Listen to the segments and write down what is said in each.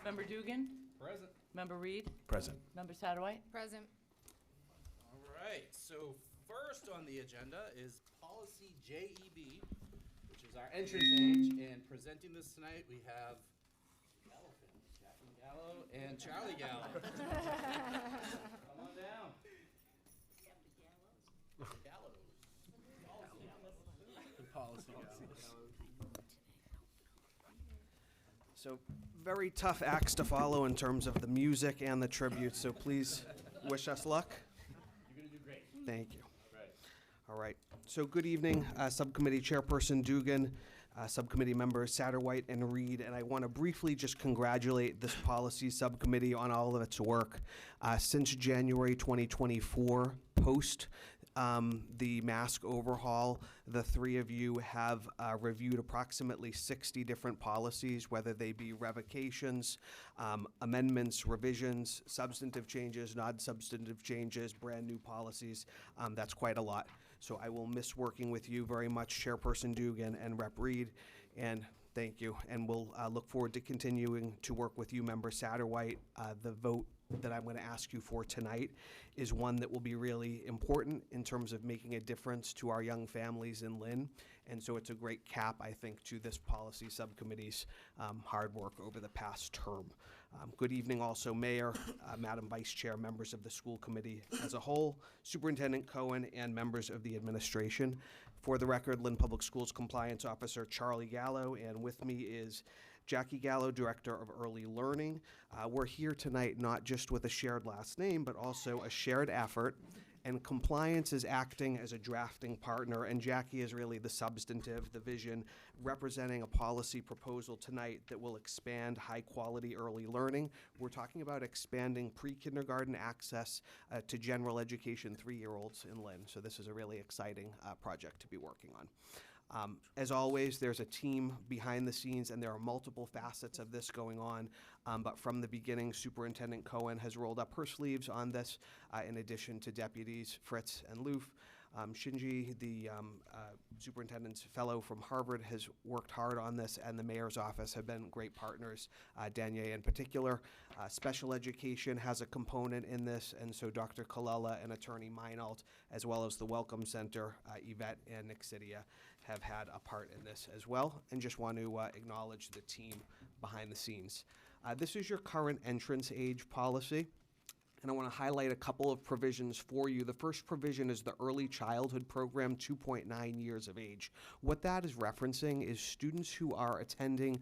Member Dugan? Present. Member Reed? Present. Member Satterwhite? Present. All right, so first on the agenda is policy JEB, which is our entrance age, and presenting this tonight we have the elephant, Jackie Gallo and Charlie Gallo. Come on down. Gallows. Policy Gallows. So very tough acts to follow in terms of the music and the tribute, so please wish us luck. You're going to do great. Thank you. All right. All right. So good evening, Subcommittee Chairperson Dugan, Subcommittee Members Satterwhite and Reed, and I want to briefly just congratulate this policy subcommittee on all of its work. Since January 2024, post the mask overhaul, the three of you have reviewed approximately 60 different policies, whether they be revocations, amendments, revisions, substantive changes, non-substantive changes, brand new policies. That's quite a lot. So I will miss working with you very much, Chairperson Dugan and Rep. Reed, and thank you. And we'll look forward to continuing to work with you, Member Satterwhite. The vote that I'm going to ask you for tonight is one that will be really important in terms of making a difference to our young families in Lynn. And so it's a great cap, I think, to this policy subcommittee's hard work over the past term. Good evening also, Mayor, Madam Vice Chair, members of the school committee as a whole, Superintendent Cohen, and members of the administration. For the record, Lynn Public Schools Compliance Officer Charlie Gallo, and with me is Jackie Gallo, Director of Early Learning. We're here tonight not just with a shared last name, but also a shared effort, and compliance is acting as a drafting partner, and Jackie is really the substantive, the vision, representing a policy proposal tonight that will expand high-quality early learning. We're talking about expanding pre-kindergarten access to general education 3-year-olds in Lynn, so this is a really exciting project to be working on. As always, there's a team behind the scenes, and there are multiple facets of this going on. But from the beginning, Superintendent Cohen has rolled up her sleeves on this, in addition to Deputies Fritz and Loof. Shinji, the superintendent's fellow from Harvard, has worked hard on this, and the mayor's office have been great partners, Danier in particular. Special education has a component in this, and so Dr. Colella and Attorney Meinalt, as well as the Welcome Center, Yvette and Nixidia, have had a part in this as well, and just want to acknowledge the team behind the scenes. This is your current entrance age policy, and I want to highlight a couple of provisions for you. The first provision is the Early Childhood Program, 2.9 years of age. What that is referencing is students who are attending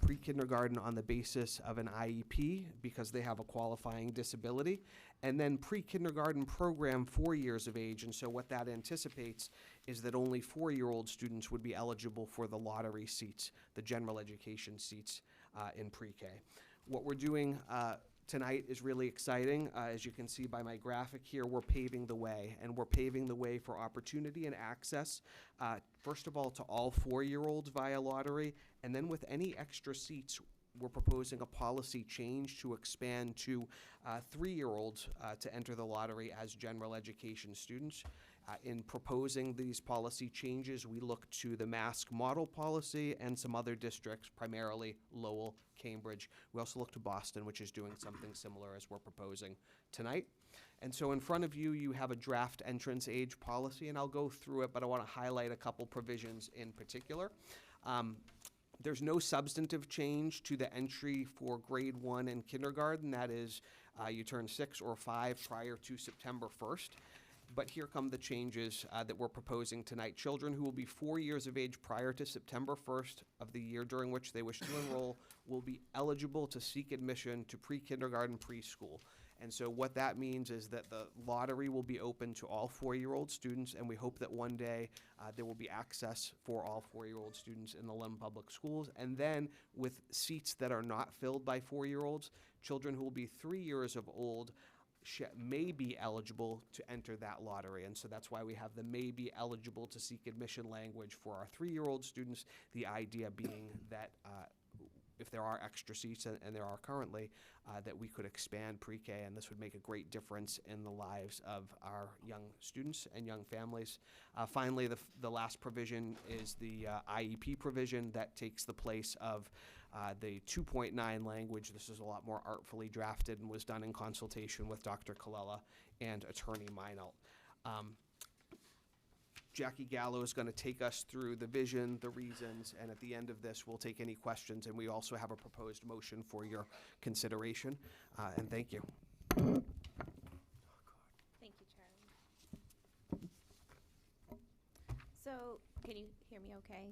pre-kindergarten on the basis of an IEP because they have a qualifying disability, and then pre-kindergarten program 4 years of age. And so what that anticipates is that only 4-year-old students would be eligible for the lottery seats, the general education seats in pre-K. What we're doing tonight is really exciting. As you can see by my graphic here, we're paving the way, and we're paving the way for opportunity and access, first of all, to all 4-year-olds via lottery, and then with any extra seats, we're proposing a policy change to expand to 3-year-olds to enter the lottery as general education students. In proposing these policy changes, we look to the mask model policy and some other districts, primarily Lowell, Cambridge. We also look to Boston, which is doing something similar as we're proposing tonight. And so in front of you, you have a draft entrance age policy, and I'll go through it, but I want to highlight a couple provisions in particular. There's no substantive change to the entry for grade 1 and kindergarten. That is, you turn 6 or 5 prior to September 1st. But here come the changes that we're proposing tonight. Children who will be 4 years of age prior to September 1st of the year during which they wish to enroll will be eligible to seek admission to pre-kindergarten preschool. And so what that means is that the lottery will be open to all 4-year-old students, and we hope that one day there will be access for all 4-year-old students in the Lynn Public Schools. And then with seats that are not filled by 4-year-olds, children who will be 3 years of old may be eligible to enter that lottery. And so that's why we have the may be eligible to seek admission language for our 3-year-old students, the idea being that if there are extra seats, and there are currently, that we could expand pre-K, and this would make a great difference in the lives of our young students and young families. Finally, the last provision is the IEP provision that takes the place of The 2.9 language, this is a lot more artfully drafted and was done in consultation with Dr. Colella and Attorney Meinelt. Jackie Gallo is going to take us through the vision, the reasons, and at the end of this, we'll take any questions, and we also have a proposed motion for your consideration. And thank you. Thank you, Charlie. So, can you hear me okay?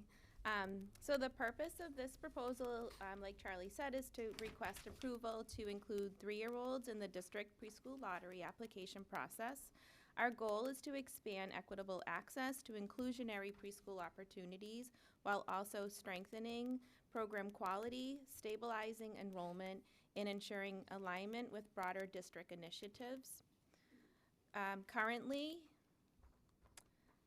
So the purpose of this proposal, like Charlie said, is to request approval to include 3-year-olds in the district preschool lottery application process. Our goal is to expand equitable access to inclusionary preschool opportunities while also strengthening program quality, stabilizing enrollment, and ensuring alignment with broader district initiatives.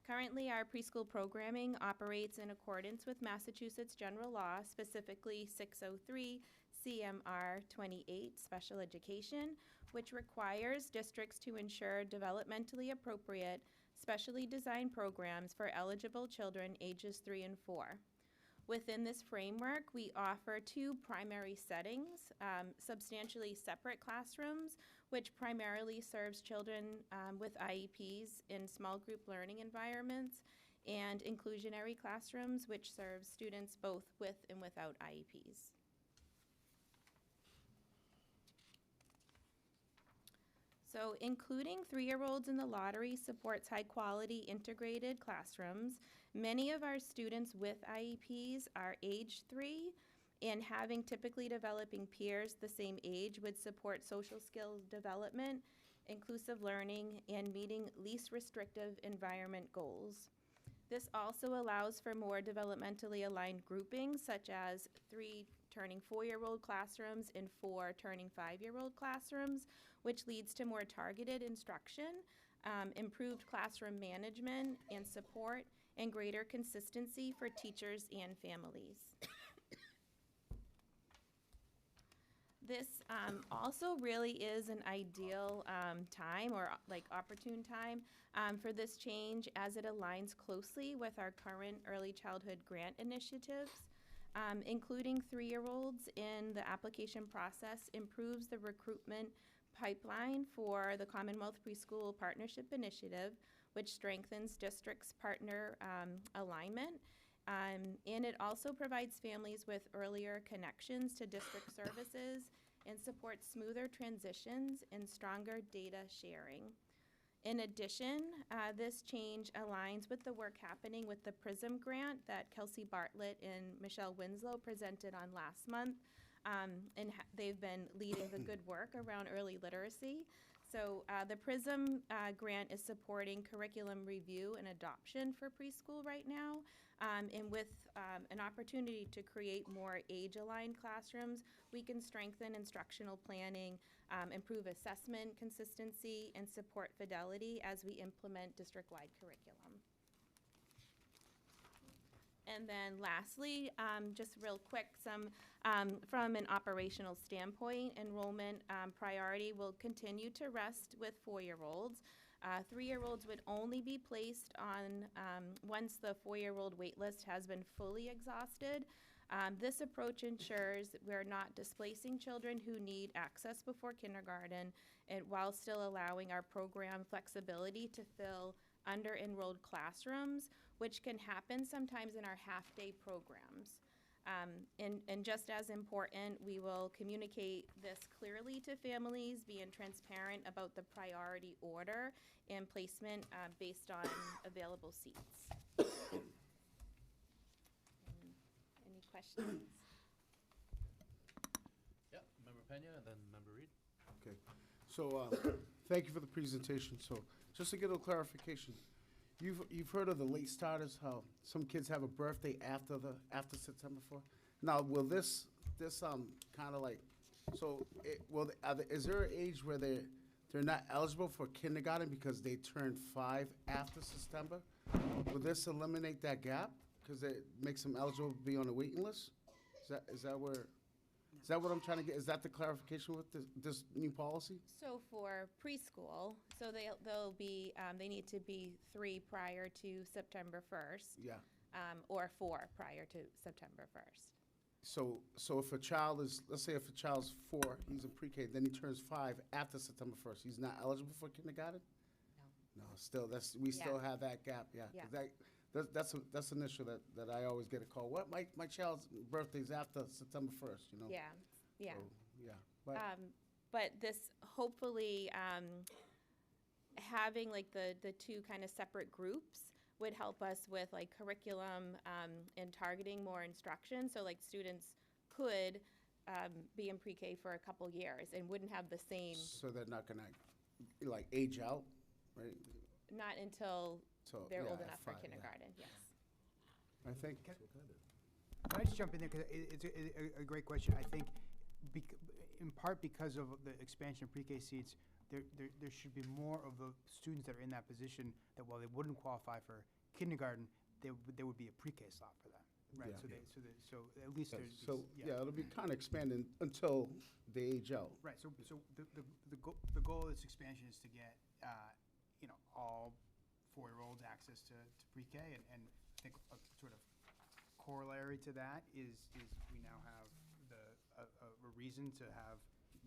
Currently, our preschool programming operates in accordance with Massachusetts General Law, specifically 603 CMR 28, Special Education, which requires districts to ensure developmentally appropriate, specially designed programs for eligible children ages 3 and 4. Within this framework, we offer 2 primary settings, substantially separate classrooms, which primarily serves children with IEPs in small group learning environments, and inclusionary classrooms, which serves students both with and without IEPs. So including 3-year-olds in the lottery supports high-quality integrated classrooms. Many of our students with IEPs are age 3, and having typically developing peers the same age would support social skills development, inclusive learning, and meeting least restrictive environment goals. This also allows for more developmentally aligned groupings, such as 3 turning 4-year-old classrooms and 4 turning 5-year-old classrooms, which leads to more targeted instruction, improved classroom management and support, and greater consistency for teachers and families. This also really is an ideal time, or like opportune time, for this change, as it aligns closely with our current early childhood grant initiatives. Including 3-year-olds in the application process improves the recruitment pipeline for the Commonwealth Preschool Partnership Initiative, which strengthens districts' partner alignment. And it also provides families with earlier connections to district services and supports smoother transitions and stronger data sharing. In addition, this change aligns with the work happening with the PRISM grant that Kelsey Bartlett and Michelle Winslow presented on last month. And they've been leading the good work around early literacy. So the PRISM grant is supporting curriculum review and adoption for preschool right now. And with an opportunity to create more age-aligned classrooms, we can strengthen instructional planning, improve assessment consistency, and support fidelity as we implement district-wide curriculum. And then lastly, just real quick, from an operational standpoint, enrollment priority will continue to rest with 4-year-olds. 3-year-olds would only be placed on once the 4-year-old waitlist has been fully exhausted. This approach ensures we're not displacing children who need access before kindergarten, and while still allowing our program flexibility to fill under-enrolled classrooms, which can happen sometimes in our half-day programs. And just as important, we will communicate this clearly to families, being transparent about the priority order and placement based on available seats. Any questions? Yep, Member Pena and then Member Reed. Okay, so thank you for the presentation. So just to get a clarification, you've heard of the late starters, how some kids have a birthday after September 4th? Now, will this kind of like, so is there an age where they're not eligible for kindergarten because they turned 5 after September? Will this eliminate that gap because it makes them eligible to be on the waiting list? Is that what I'm trying to get? Is that the clarification with this new policy? So for preschool, so they'll be they need to be 3 prior to September 1st. Yeah. Or 4 prior to September 1st. So if a child is, let's say if a child's 4, he's in pre-K, then he turns 5 after September 1st, he's not eligible for kindergarten? No, still, we still have that gap, yeah. 'Cause that's an issue that I always get a call. What, my child's birthday's after September 1st, you know? Yeah, yeah. So, yeah, but, But this, hopefully, having like the two kind of separate groups would help us with like curriculum and targeting more instruction. So like students could be in pre-K for a couple years and wouldn't have the same, so they're not gonna, like, age out, right? not until So, they're yeah, old at enough for 5, yeah. kindergarten, yes. I think, Can I just jump in there, because it's a great question. I think in part because of the expansion of pre-K seats, there should be more of the students that are in that position that while they wouldn't qualify for kindergarten, there would be a pre-K slot for them, right? Yeah. So at least there's. so, yeah, it'll be kind of expanding until they age out. Right, so the goal of this expansion is to get, all 4-year-olds access to pre-K, and I think a sort of corollary to that is we now have a reason to have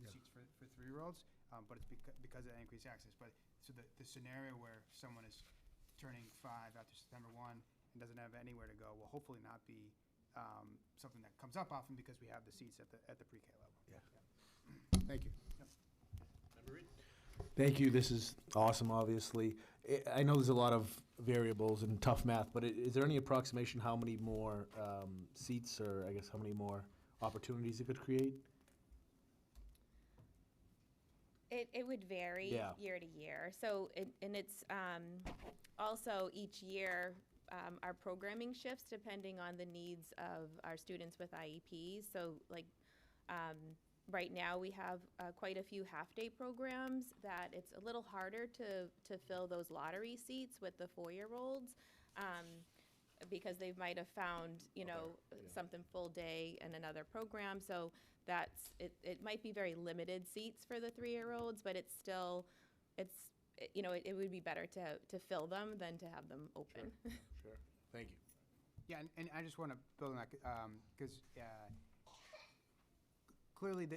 seats for 3-year-olds, but it's because of that increased access. But, so the scenario where someone is turning 5 after September 1 and doesn't have anywhere to go will hopefully not be something that comes up often, because we have the seats at the pre-K level. Yeah. Thank you. Member Reed? Thank you. This is awesome, obviously. I know there's a lot of variables and tough math, but is there any approximation how many more seats, or I guess how many more opportunities it could create? It would vary Yeah. year to year. So, and it's also each year, our programming shifts depending on the needs of our students with IEPs. So like, right now we have quite a few half-day programs that it's a little harder to fill those lottery seats with the 4-year-olds. Because they might have found, something full day in another program. So it might be very limited seats for the 3-year-olds, but it's still, it would be better to fill them than to have them open. Sure. Thank you. Yeah, and I just want to build on that, because clearly,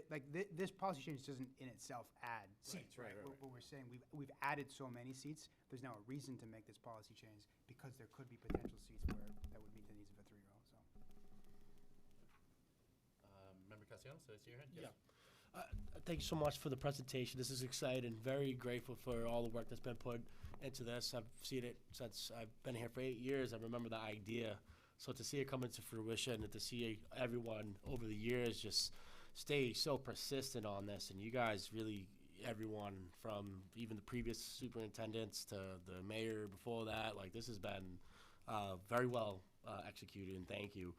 this policy change doesn't in itself add seats, right? What we're saying, we've added so many seats, there's now a reason to make this policy change, because there could be potential seats where that would meet the needs of a 3-year-old, so. Member Castellanos, did I see your hand? Yeah. Thank you so much for the presentation. This is exciting. Very grateful for all the work that's been put into this. I've seen it since I've been here for 8 years. I remember the idea. So to see it come into fruition and to see everyone over the years just stay so persistent on this, and you guys really, everyone from even the previous superintendents to the mayor before that, like this has been very well executed, and thank you.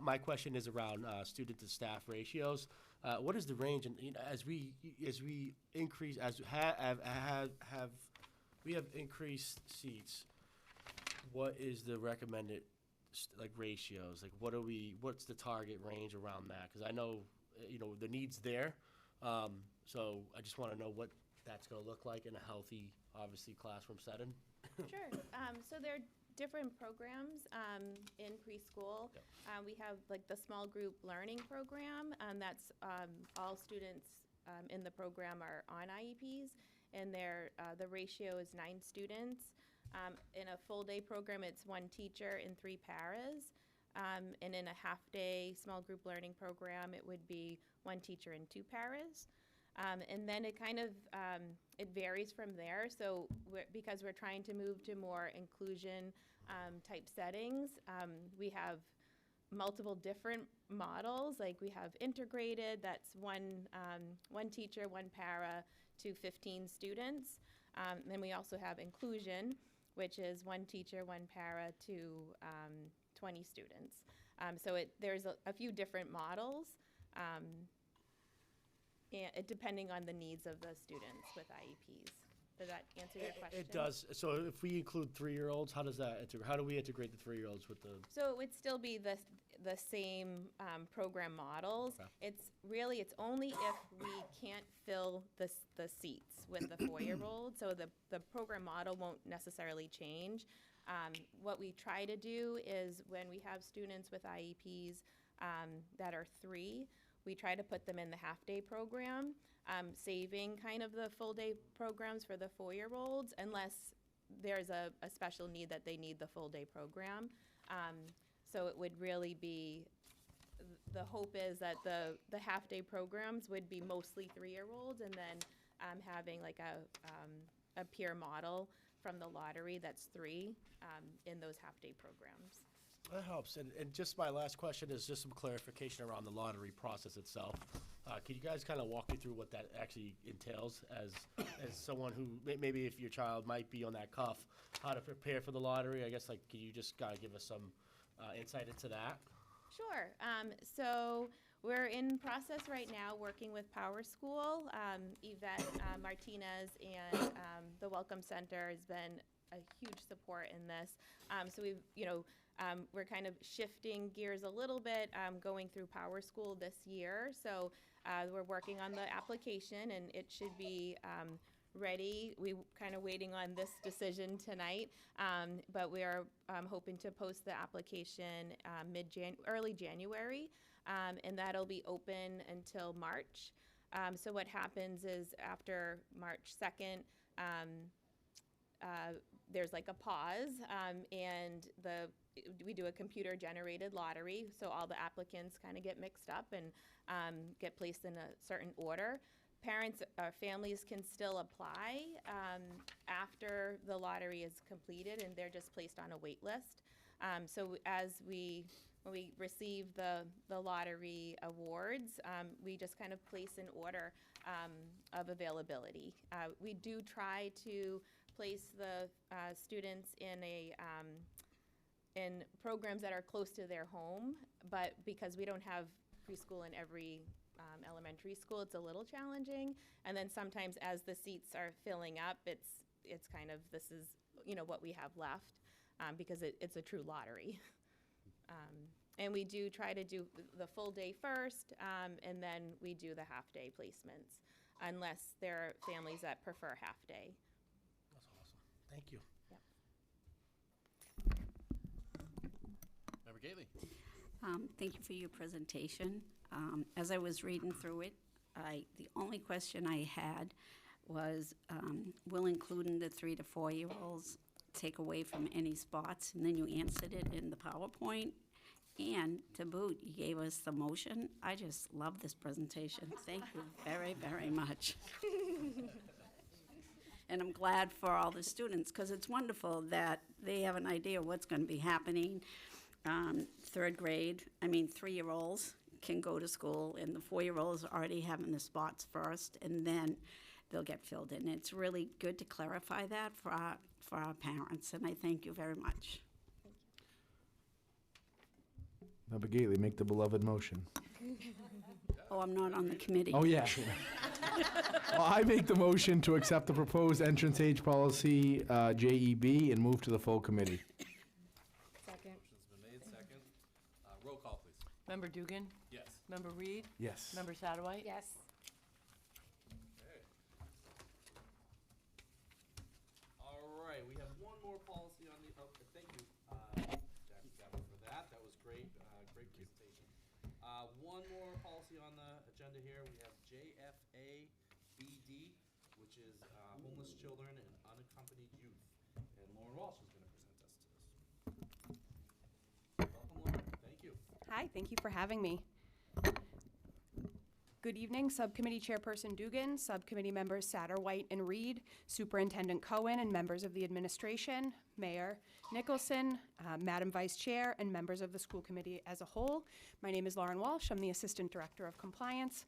My question is around student to staff ratios. What is the range, and as we increase, as we have increased seats, what is the recommended ratios? Like what's the target range around that? Because I know the need's there, so I just want to know what that's going to look like in a healthy, obviously, classroom setting. Sure. So there are different programs in preschool. Yep. We have like the small group learning program. That's all students in the program are on IEPs, and the ratio is 9 students. In a full day program, it's 1 teacher and 3 paras. And in a half-day small group learning program, it would be 1 teacher and 2 paras. And then it kind of, it varies from there. So because we're trying to move to more inclusion type settings, we have multiple different models. Like we have integrated, that's one teacher, 1 para to 15 students. Then we also have inclusion, which is 1 teacher, 1 para to 20 students. So there's a few different models, and depending on the needs of the students with IEPs. Does that answer your question? It does. So if we include 3-year-olds, how does that how do we integrate the 3-year-olds with the? So it would still be the same program models. Okay. It's only if we can't fill the seats with the 4-year-olds. So the program model won't necessarily change. What we try to do is when we have students with IEPs, that are 3. We try to put them in the half-day program, saving kind of the full-day programs for the 4-year-olds unless there's a special need that they need the full-day program. So it would really be, the hope is that the half-day programs would be mostly 3-year-olds, and then having like a peer model from the lottery that's 3 in those half-day programs. That helps. And just my last question is just some clarification around the lottery process itself. Can you guys kind of walk me through what that actually entails as someone who, maybe if your child might be on that cuff, how to prepare for the lottery? I guess, like, can you just kind of give us some insight into that? Sure. So we're in process right now working with Power School. Yvette Martinez and the Welcome Center has been a huge support in this. So we've, we're kind of shifting gears a little bit, going through Power School this year. So we're working on the application, and it should be ready. We kind of waiting on this decision tonight, but we are hoping to post the application early January, and that'll be open until March. So what happens is after March 2nd, there's like a pause, and we do a computer-generated lottery, so all the applicants kind of get mixed up and get placed in a certain order. Parents or families can still apply after the lottery is completed, and they're just placed on a wait list. So when we receive the lottery awards, we just kind of place an order of availability. We do try to place the students in programs that are close to their home, but because we don't have preschool in every elementary school, it's a little challenging. And then sometimes as the seats are filling up, it's kind of, this is what we have left, because it's a true lottery. And we do try to do the full day first, and then we do the half-day placements, unless there are families that prefer half-day. That's awesome. Thank you. Yep. Member Gately. Thank you for your presentation. As I was reading through it, the only question I had was, will including the 3 to 4-year-olds take away from any spots? And then you answered it in the PowerPoint. And to boot, you gave us the motion. I just love this presentation. Thank you very, very much. And I'm glad for all the students, because it's wonderful that they have an idea what's going to be happening. 3rd grade, 3-year-olds can go to school, and the 4-year-olds are already having the spots first, and then they'll get filled in. It's really good to clarify that for our parents, and I thank you very much. Member Gately, make the beloved motion. Oh, I'm not on the committee. Oh, yeah. Well, I make the motion to accept the proposed entrance age policy, JEB, and move to the full committee. Second. Motion's been made, second. Roll call, please. Member Dugan? Yes. Member Reed? Yes. Member Satterwhite? Yes. Okay. All right, we have one more policy on the, thank you, Jackie Gabbard, for that. That was great, great presentation. One more policy on the agenda here. We have JFA-BD, which is homeless children and unaccompanied youth. And Lauren Walsh is going to present us to this. Welcome, Lauren. Thank you. Hi, thank you for having me. Good evening, Subcommittee Chairperson Dugan, Subcommittee members Satterwhite and Reed, Superintendent Cohen, and members of the administration, Mayor Nicholson, Madam Vice Chair, and members of the school committee as a whole. My name is Lauren Walsh. I'm the Assistant Director of Compliance,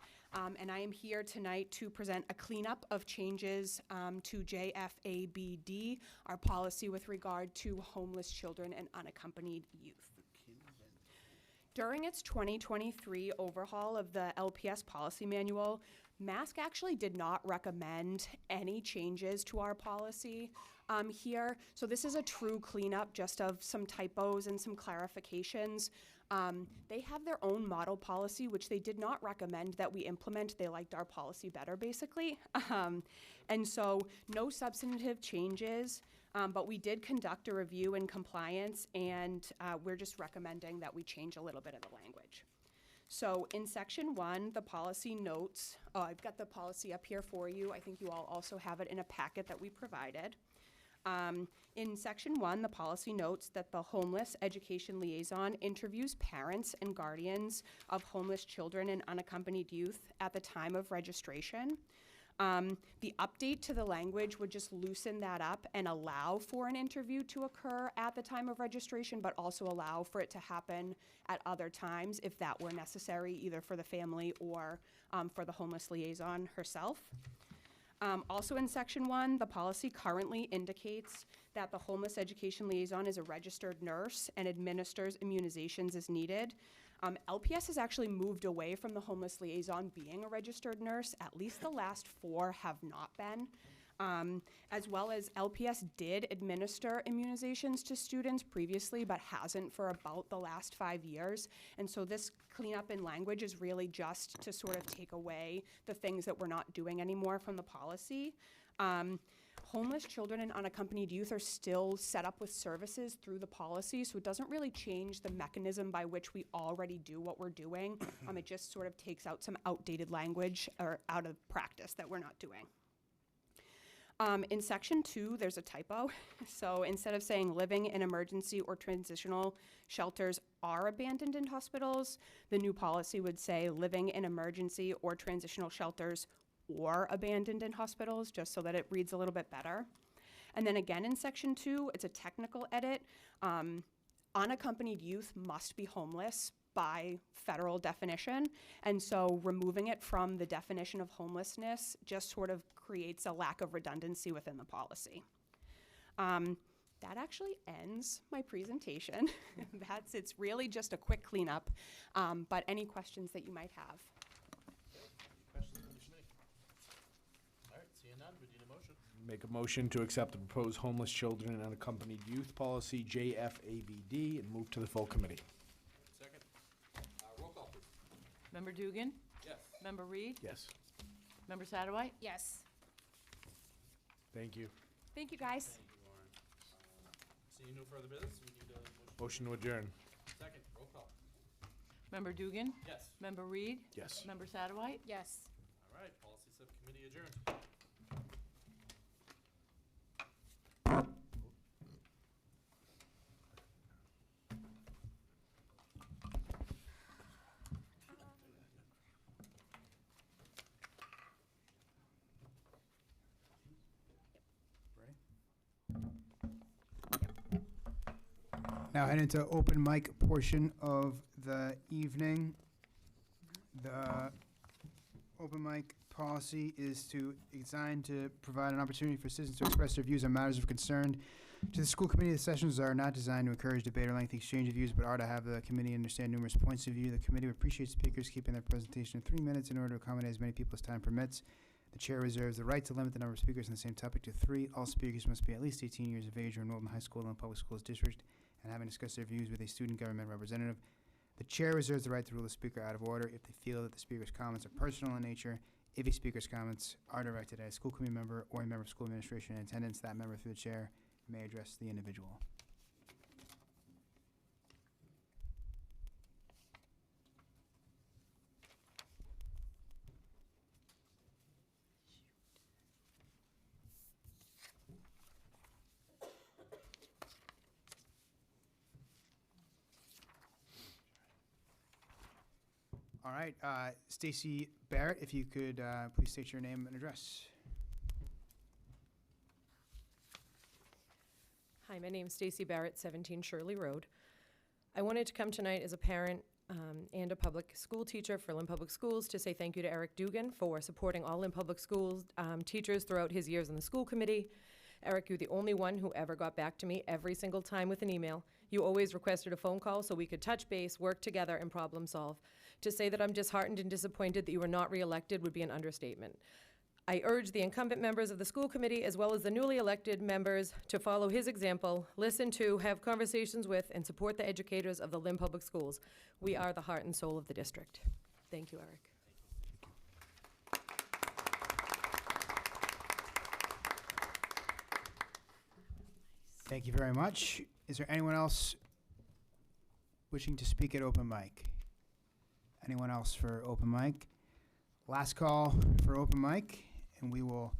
and I am here tonight to present a cleanup of changes to JFABD, our policy with regard to homeless children and unaccompanied youth. During its 2023 overhaul of the LPS policy manual, MASC actually did not recommend any changes to our policy here. So this is a true cleanup just of some typos and some clarifications. They have their own model policy, which they did not recommend that we implement. They liked our policy better, basically. And so no substantive changes. But we did conduct a review in compliance, and we're just recommending that we change a little bit of the language. So in section 1, the policy notes, I've got the policy up here for you. I think you all also have it in a packet that we provided. In section 1, the policy notes that the homeless education liaison interviews parents and guardians of homeless children and unaccompanied youth at the time of registration. The update to the language would just loosen that up and allow for an interview to occur at the time of registration, but also allow for it to happen at other times if that were necessary, either for the family or for the homeless liaison herself. Also in section 1, the policy currently indicates that the homeless education liaison is a registered nurse and administers immunizations as needed. LPS has actually moved away from the homeless liaison being a registered nurse. At least the last 4 have not been. As well as LPS did administer immunizations to students previously, but hasn't for about the last 5 years. And so this cleanup in language is really just to sort of take away the things that we're not doing anymore from the policy. Homeless children and unaccompanied youth are still set up with services through the policy, so it doesn't really change the mechanism by which we already do what we're doing. It just sort of takes out some outdated language or out of practice that we're not doing. In section 2, there's a typo. So instead of saying living in emergency or transitional shelters are abandoned in hospitals, the new policy would say living in emergency or transitional shelters or abandoned in hospitals, just so that it reads a little bit better. And then again in section 2, it's a technical edit. Unaccompanied youth must be homeless by federal definition, and so removing it from the definition of homelessness just sort of creates a lack of redundancy within the policy. That actually ends my presentation. It's really just a quick cleanup, but any questions that you might have? Questions from the committee? All right, seeing none, we need a motion. Make a motion to accept the proposed homeless children and unaccompanied youth policy, JFABD, and move to the full committee. Second. Roll call, please. Member Dugan? Yes. Member Reed? Yes. Member Satterwhite? Yes. Thank you. Thank you, guys. Thank you, Lauren. Seeing no further business, we need a Motion to adjourn. Second, roll call. Member Dugan? Yes. Member Reed? Yes. Member Satterwhite? Yes. All right, policy subcommittee adjourned. Now head into open mic portion of the evening. The open mic policy is designed to provide an opportunity for citizens to express their views on matters of concern to the school committee. The sessions are not designed to encourage debate or lengthy exchange of views, but are to have the committee understand numerous points of view. The committee appreciates speakers keeping their presentation in 3 minutes in order to accommodate as many people as time permits. The chair reserves the right to limit the number of speakers on the same topic to 3. All speakers must be at least 18 years of age or enrolled in high school and public schools district and having discussed their views with a student government representative. The chair reserves the right to rule the speaker out of order if they feel that the speaker's comments are personal in nature. If a speaker's comments are directed at a school committee member or a member of school administration in attendance, that member through the chair may address the individual. All right, Stacy Barrett, if you could please state your name and address. Hi, my name's Stacy Barrett, 17 Shirley Road. I wanted to come tonight as a parent and a public school teacher for Lynn Public Schools to say thank you to Eric Dugan for supporting all Lynn Public Schools teachers throughout his years in the school committee. Eric, you're the only one who ever got back to me every single time with an email. You always requested a phone call so we could touch base, work together, and problem solve. To say that I'm disheartened and disappointed that you were not reelected would be an understatement. I urge the incumbent members of the school committee as well as the newly elected members to follow his example, listen to, have conversations with, and support the educators of the Lynn Public Schools. We are the heart and soul of the district. Thank you, Eric. Thank you very much. Is there anyone else wishing to speak at open mic? Anyone else for open mic? Last call for open mic, and we will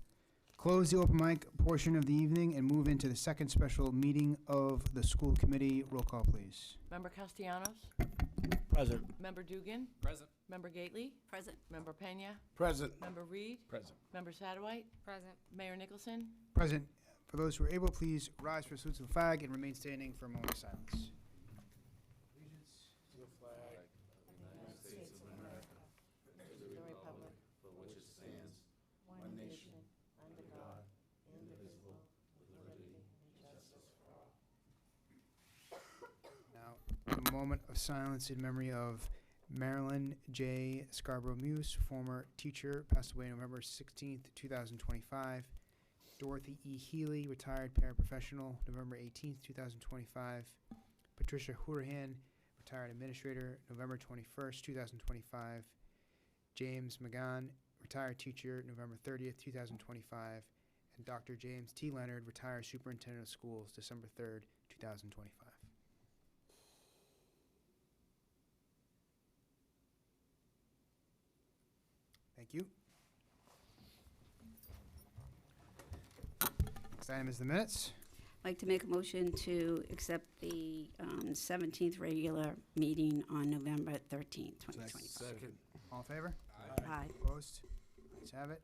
close the open mic portion of the evening and move into the second special meeting of the school committee. Roll call, please. Member Castellanos? Present. Member Dugan? Present. Member Gately? Present. Member Pena? Present. Member Reed? Present. Member Satterwhite? Present. Mayor Nicholson? Present. For those who are able, please rise for salute to the flag and remain standing for a moment of silence. Allegiance to the flag of the United States of America, to the republic for which it stands, one nation, under God, indivisible, with liberty and justice for all. Now, a moment of silence in memory of Marilyn J. Scarborough Muse, former teacher, passed away November 16th, 2025. Dorothy E. Healy, retired paraprofessional, November 18th, 2025. Patricia Hurahan, retired administrator, November 21st, 2025. James McGann, retired teacher, November 30th, 2025. And Dr. James T. Leonard, retired superintendent of schools, December 3rd, 2025. Thank you. Next item is the minutes. I'd like to make a motion to accept the 17th regular meeting on November 13th, 2025. Second. All in favor? Aye. Opposed? Ayes have it.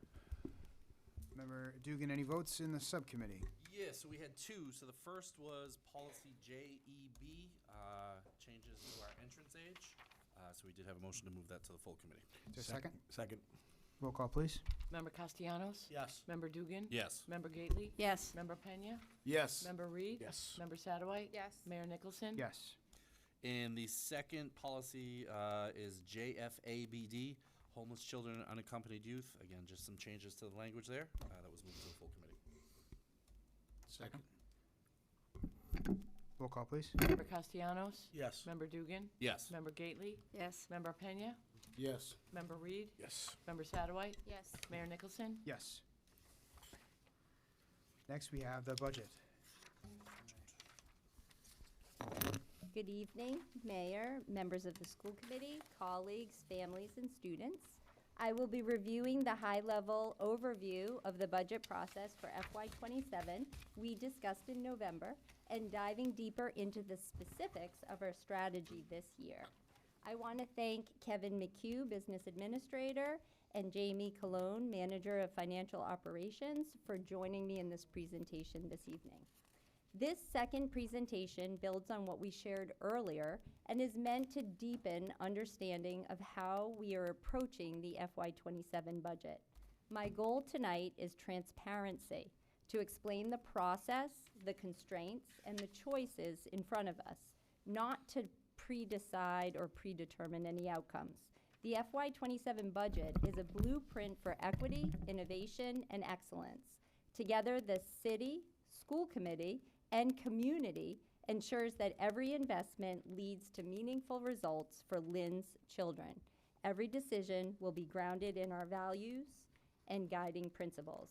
Member Dugan, any votes in the subcommittee? Yeah, so we had two. So the first was policy JEB, changes to our entrance age. So we did have a motion to move that to the full committee. Is there a second? Second. Roll call, please. Member Castellanos? Yes. Member Dugan? Yes. Member Gately? Yes. Member Pena? Yes. Member Reed? Yes. Member Satterwhite? Yes. Mayor Nicholson? Yes. And the second policy is JFABD, homeless children and unaccompanied youth. Again, just some changes to the language there. That was moved to the full committee. Second. Roll call, please. Member Castellanos? Yes. Member Dugan? Yes. Member Gately? Yes. Member Pena? Yes. Member Reed? Yes. Member Satterwhite? Yes. Mayor Nicholson? Yes. Next, we have the budget. Good evening, Mayor, members of the school committee, colleagues, families, and students. I will be reviewing the high-level overview of the budget process for FY27 we discussed in November and diving deeper into the specifics of our strategy this year. I want to thank Kevin McHugh, Business Administrator, and Jamie Colon, Manager of Financial Operations, for joining me in this presentation this evening. This second presentation builds on what we shared earlier and is meant to deepen understanding of how we are approaching the FY27 budget. My goal tonight is transparency, to explain the process, the constraints, and the choices in front of us, not to pre-decide or predetermine any outcomes. The FY27 budget is a blueprint for equity, innovation, and excellence. Together, the city, school committee, and community ensures that every investment leads to meaningful results for Lynn's children. Every decision will be grounded in our values and guiding principles.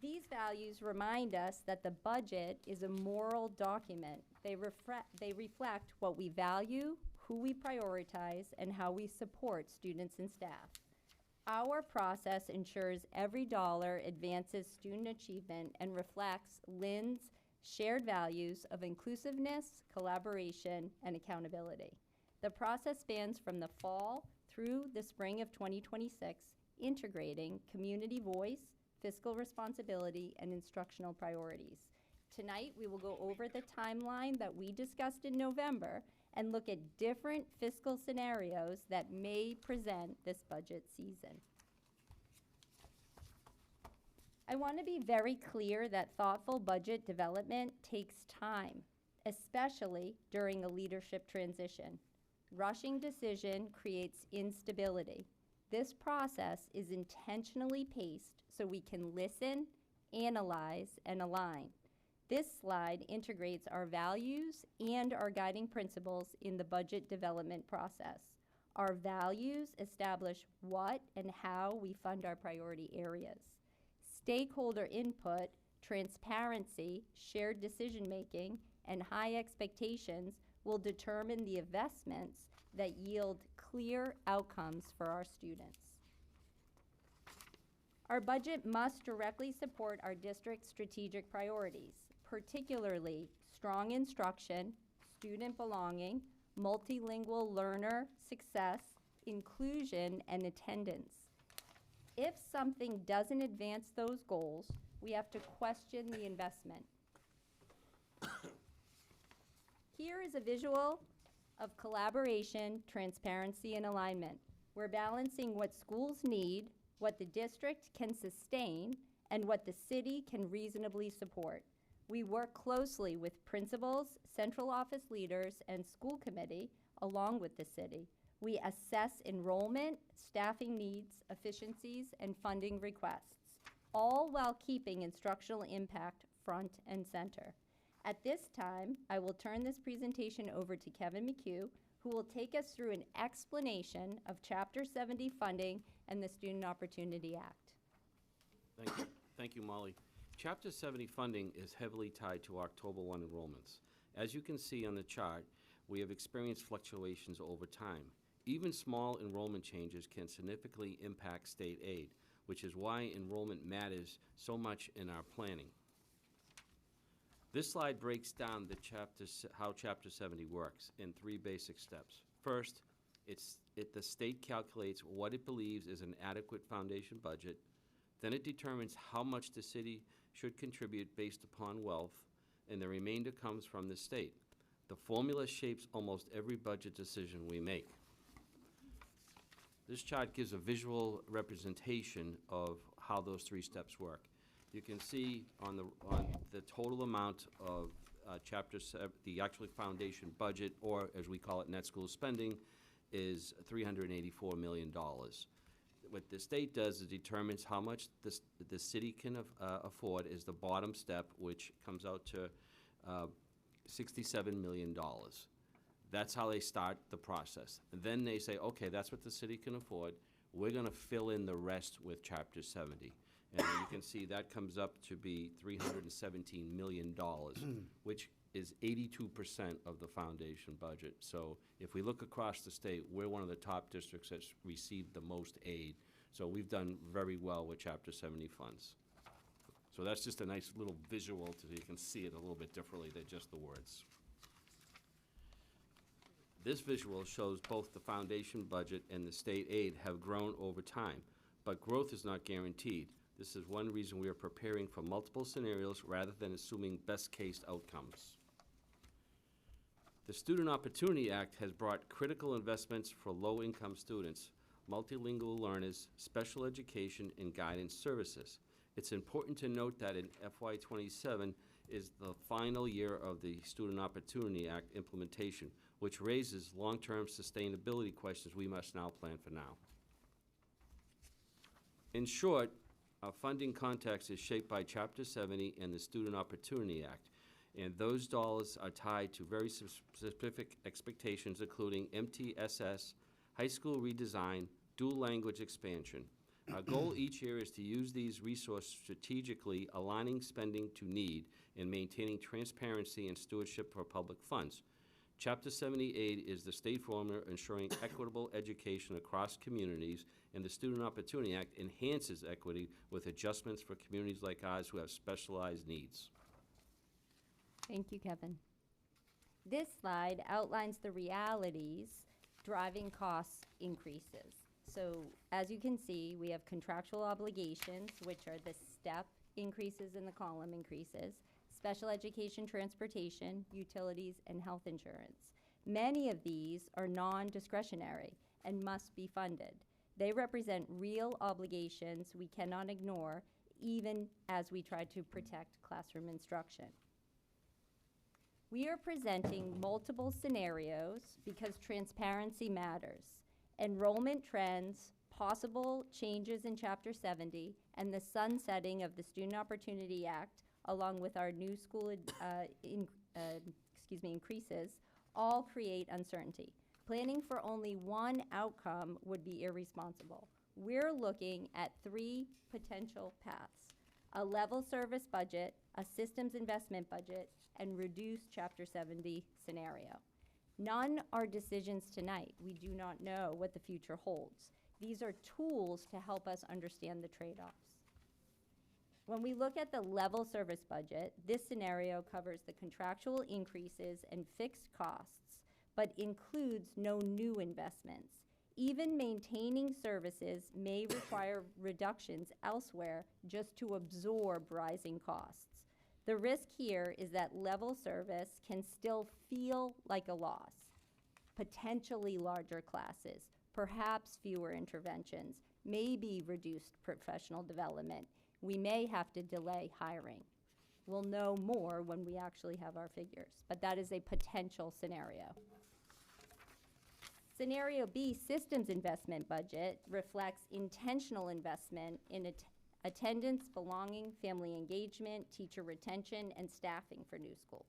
These values remind us that the budget is a moral document. They reflect what we value, who we prioritize, and how we support students and staff. Our process ensures every dollar advances student achievement and reflects Lynn's shared values of inclusiveness, collaboration, and accountability. The process spans from the fall through the spring of 2026, integrating community voice, fiscal responsibility, and instructional priorities. Tonight, we will go over the timeline that we discussed in November and look at different fiscal scenarios that may present this budget season. I want to be very clear that thoughtful budget development takes time, especially during a leadership transition. Rushing decision creates instability. This process is intentionally paced so we can listen, analyze, and align. This slide integrates our values and our guiding principles in the budget development process. Our values establish what and how we fund our priority areas. Stakeholder input, transparency, shared decision-making, and high expectations will determine the investments that yield clear outcomes for our students. Our budget must directly support our district's strategic priorities, particularly strong instruction, student belonging, multilingual learner success, inclusion, and attendance. If something doesn't advance those goals, we have to question the investment. Here is a visual of collaboration, transparency, and alignment. We're balancing what schools need, what the district can sustain, and what the city can reasonably support. We work closely with principals, central office leaders, and school committee, along with the city. We assess enrollment, staffing needs, efficiencies, and funding requests, all while keeping instructional impact front and center. At this time, I will turn this presentation over to Kevin McHugh, who will take us through an explanation of Chapter 70 funding and the Student Opportunity Act. Thank you. Thank you, Molly. Chapter 70 funding is heavily tied to October 1 enrollments. As you can see on the chart, we have experienced fluctuations over time. Even small enrollment changes can significantly impact state aid, which is why enrollment matters so much in our planning. This slide breaks down how Chapter 70 works in 3 basic steps. First, the state calculates what it believes is an adequate foundation budget. Then it determines how much the city should contribute based upon wealth, and the remainder comes from the state. The formula shapes almost every budget decision we make. This chart gives a visual representation of how those 3 steps work. You can see on the total amount of Chapter 7, the actual foundation budget, or as we call it, net school spending, is $384 million. What the state does is determines how much the city can afford is the bottom step, which comes out to $67 million. That's how they start the process. And then they say, okay, that's what the city can afford. We're going to fill in the rest with Chapter 70. And you can see that comes up to be $317 million, which is 82% of the foundation budget. So if we look across the state, we're one of the top districts that's received the most aid. So we've done very well with Chapter 70 funds. So that's just a nice little visual so you can see it a little bit differently than just the words. This visual shows both the foundation budget and the state aid have grown over time, but growth is not guaranteed. This is one reason we are preparing for multiple scenarios rather than assuming best-case outcomes. The Student Opportunity Act has brought critical investments for low-income students, multilingual learners, special education, and guidance services. It's important to note that in FY27 is the final year of the Student Opportunity Act implementation, which raises long-term sustainability questions we must now plan for now. In short, our funding context is shaped by Chapter 70 and the Student Opportunity Act, and those dollars are tied to very specific expectations, including MTSS, high school redesign, dual language expansion. Our goal each year is to use these resources strategically, aligning spending to need and maintaining transparency and stewardship for public funds. Chapter 70 aid is the state formula ensuring equitable education across communities, and the Student Opportunity Act enhances equity with adjustments for communities like ours who have specialized needs. Thank you, Kevin. This slide outlines the realities driving cost increases. So as you can see, we have contractual obligations, which are the step increases and the column increases, special education, transportation, utilities, and health insurance. Many of these are non-discretionary and must be funded. They represent real obligations we cannot ignore, even as we try to protect classroom instruction. We are presenting multiple scenarios because transparency matters. Enrollment trends, possible changes in Chapter 70, and the sunsetting of the Student Opportunity Act, along with our new school increases, all create uncertainty. Planning for only one outcome would be irresponsible. We're looking at 3 potential paths: a level service budget, a systems investment budget, and reduced Chapter 70 scenario. None are decisions tonight. We do not know what the future holds. These are tools to help us understand the trade-offs. When we look at the level service budget, this scenario covers the contractual increases and fixed costs, but includes no new investments. Even maintaining services may require reductions elsewhere just to absorb rising costs. The risk here is that level service can still feel like a loss. Potentially larger classes, perhaps fewer interventions, maybe reduced professional development. We may have to delay hiring. We'll know more when we actually have our figures, but that is a potential scenario. Scenario B, systems investment budget, reflects intentional investment in attendance, belonging, family engagement, teacher retention, and staffing for new schools.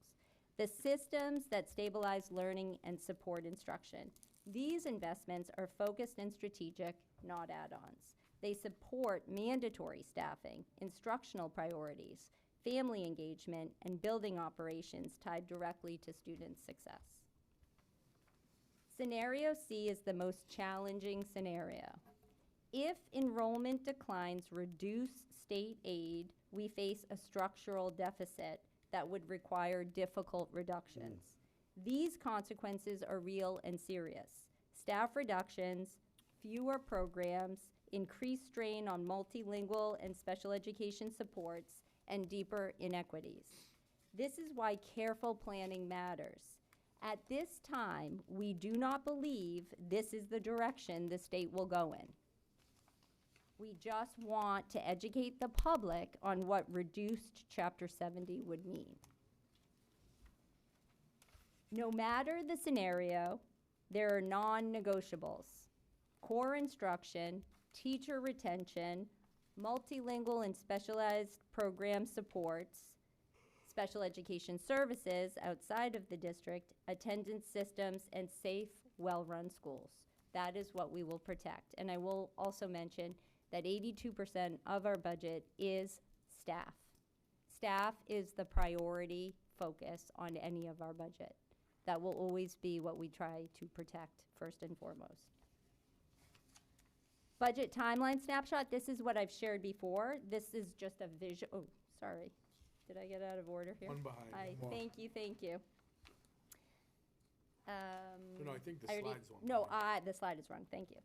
The systems that stabilize learning and support instruction. These investments are focused and strategic, not add-ons. They support mandatory staffing, instructional priorities, family engagement, and building operations tied directly to student success. Scenario C is the most challenging scenario. If enrollment declines reduce state aid, we face a structural deficit that would require difficult reductions. These consequences are real and serious. Staff reductions, fewer programs, increased strain on multilingual and special education supports, and deeper inequities. This is why careful planning matters. At this time, we do not believe this is the direction the state will go in. We just want to educate the public on what reduced Chapter 70 would mean. No matter the scenario, there are non-negotiables. Core instruction, teacher retention, multilingual and specialized program supports, special education services outside of the district, attendance systems, and safe, well-run schools. That is what we will protect. And I will also mention that 82% of our budget is staff. Staff is the priority focus on any of our budget. That will always be what we try to protect first and foremost. Budget timeline snapshot, this is what I've shared before. This is just a vision, oh, sorry. Did I get out of order here? One behind. Thank you, thank you. No, I think the I already- slide's one No, behind. the slide is wrong, thank you.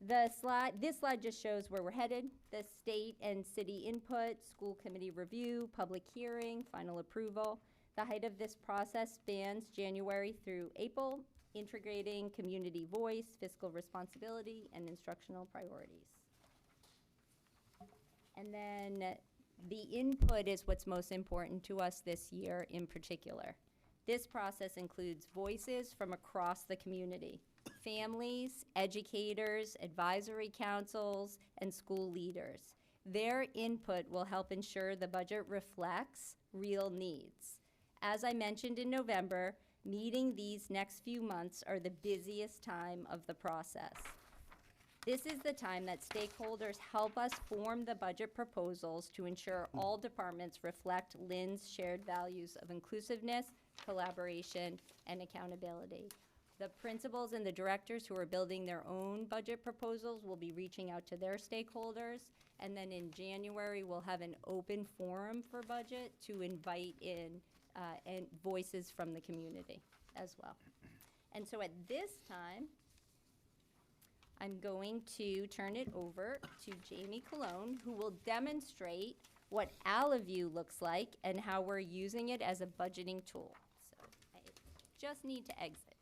This slide just shows where we're headed, the state and city input, school committee review, public hearing, final approval. The height of this process spans January through April, integrating community voice, fiscal responsibility, and instructional priorities. And then the input is what's most important to us this year in particular. This process includes voices from across the community, families, educators, advisory councils, and school leaders. Their input will help ensure the budget reflects real needs. As I mentioned in November, meeting these next few months are the busiest time of the process. This is the time that stakeholders help us form the budget proposals to ensure all departments reflect Lynn's shared values of inclusiveness, collaboration, and accountability. The principals and the directors who are building their own budget proposals will be reaching out to their stakeholders. And then in January, we'll have an open forum for budget to invite in and voices from the community as well. And so at this time, I'm going to turn it over to Jamie Colon, who will demonstrate what Allaview looks like and how we're using it as a budgeting tool. So I just need to exit.